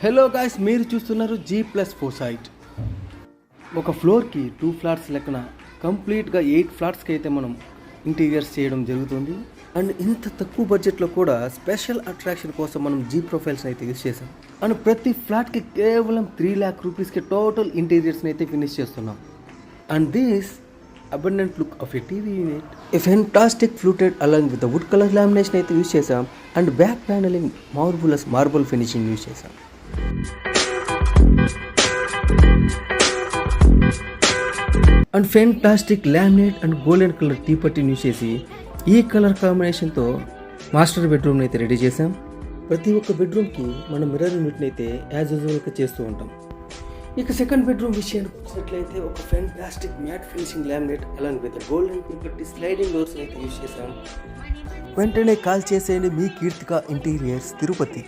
Hello guys, మీరు చూస్తున్నారు G+4 site. ఒక ఫ్లోర్కి 2 ఫ్లాట్స్ లెక్కన కంప్లీట్గా 8 ఫ్లాట్స్కి అయితే మనం ఇంటీరియర్స్ చేయడం జరుగుతుంది. అండ్ ఇంత తక్కువ బడ్జెట్లో కూడా స్పెషల్ అట్రాక్షన్ కోసం మనం G ప్రొఫైల్స్ అయితే యూజ్ చేసాం. అండ్ ప్రతి ఫ్లాట్కి కేవలం 3 lakh రూపీస్కి టోటల్ ఇంటీరియర్స్ని అయితే ఫినిష్ చేస్తున్నాం. And this abundant look of a TV unit, a fantastic fluted along with the wood color lamination అయితే యూజ్ చేసాం. And back paneling marvellous marble finishing use చేసాం. And fantastic laminate and golden colour T పట్టీని use చేసి ఈ colour కాంబినేషన్తో master బెడ్రూమ్ని అయితే ready చేసాం. ప్రతి ఒక్క బెడ్రూమ్కి మనం మిర్రర్ యూనిట్ని అయితే యాజ్ యూజువల్గా చేస్తూ ఉంటాం. ఇక సెకండ్ బెడ్రూమ్ విషయానికి వచ్చినట్లయితే ఒక fantastic matte finishing laminate along with golden T పట్టి స్లైడింగ్ డోర్స్ అయితే యూజ్ చేసాం. వెంటనే కాల్ చేసేయండి మీ కీర్తిక ఇంటీరియర్స్ తిరుపతి.